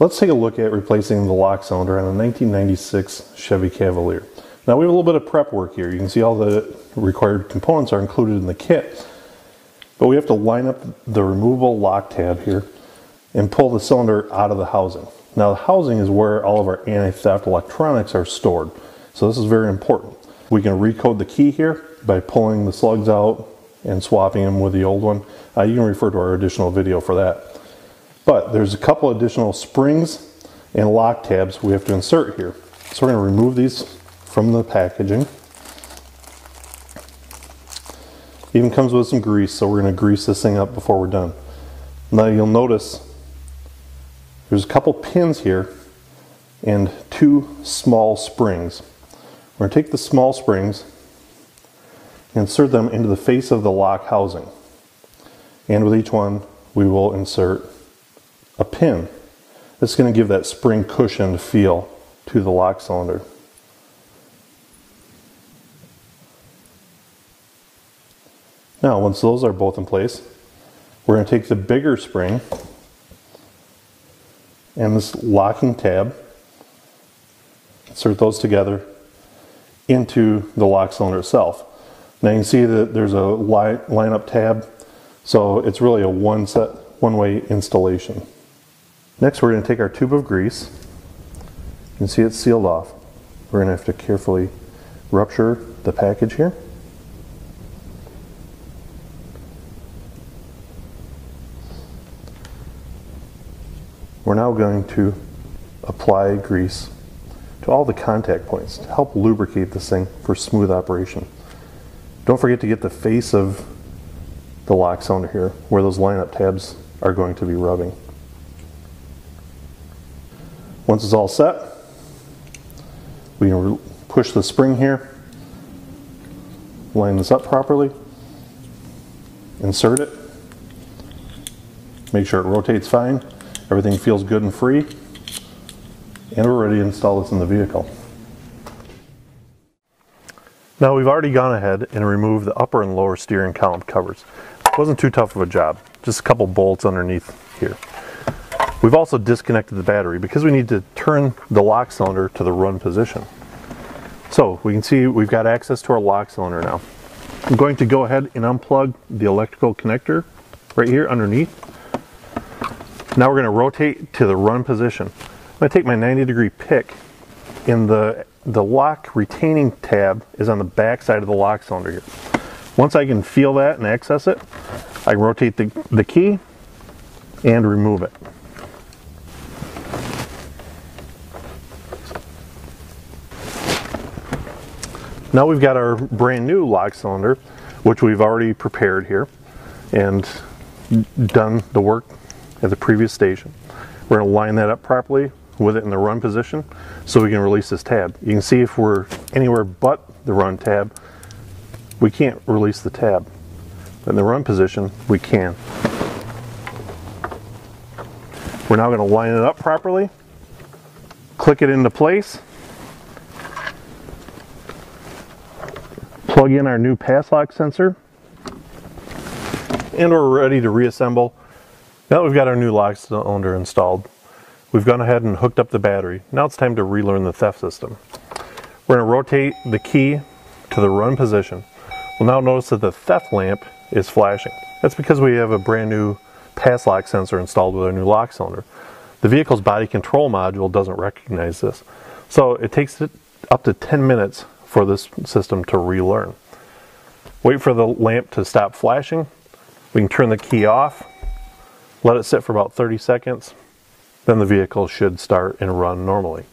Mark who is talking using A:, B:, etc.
A: Let's take a look at replacing the lock cylinder on a 1996 Chevy Cavalier. Now we have a little bit of prep work here. You can see all the required components are included in the kit. But we have to line up the removable lock tab here and pull the cylinder out of the housing. Now the housing is where all of our anti-theft electronics are stored. So this is very important. We can recode the key here by pulling the slugs out and swapping them with the old one. You can refer to our additional video for that. But there's a couple additional springs and lock tabs we have to insert here. So we're going to remove these from the packaging. Even comes with some grease, so we're going to grease this thing up before we're done. Now you'll notice there's a couple pins here and two small springs. We're going to take the small springs and insert them into the face of the lock housing. And with each one we will insert a pin. This is going to give that spring cushioned feel to the lock cylinder. Now once those are both in place, we're going to take the bigger spring and this locking tab, insert those together into the lock cylinder itself. Now you can see that there's a line up tab, so it's really a one-way installation. Next we're going to take our tube of grease. You can see it's sealed off. We're going to have to carefully rupture the package here. We're now going to apply grease to all the contact points to help lubricate this thing for smooth operation. Don't forget to get the face of the lock cylinder here where those line-up tabs are going to be rubbing. Once it's all set, we can push the spring here, line this up properly, insert it, make sure it rotates fine, everything feels good and free, and we're ready to install this in the vehicle. Now we've already gone ahead and removed the upper and lower steering column covers. It wasn't too tough of a job, just a couple bolts underneath here. We've also disconnected the battery because we need to turn the lock cylinder to the run position. So we can see we've got access to our lock cylinder now. I'm going to go ahead and unplug the electrical connector right here underneath. Now we're going to rotate to the run position. I'm going to take my 90-degree pick, and the lock retaining tab is on the back side of the lock cylinder here. Once I can feel that and access it, I can rotate the key and remove it. Now we've got our brand new lock cylinder, which we've already prepared here and done the work at the previous station. We're going to line that up properly with it in the run position so we can release this tab. You can see if we're anywhere but the run tab, we can't release the tab. But in the run position, we can. We're now going to line it up properly, click it into place, plug in our new pass lock sensor, and we're ready to reassemble. Now that we've got our new lock cylinder installed, we've gone ahead and hooked up the battery. Now it's time to relearn the theft system. We're going to rotate the key to the run position. We'll now notice that the theft lamp is flashing. That's because we have a brand new pass lock sensor installed with our new lock cylinder. The vehicle's body control module doesn't recognize this. So it takes up to 10 minutes for this system to relearn. Wait for the lamp to stop flashing. We can turn the key off, let it sit for about 30 seconds, then the vehicle should start and run normally.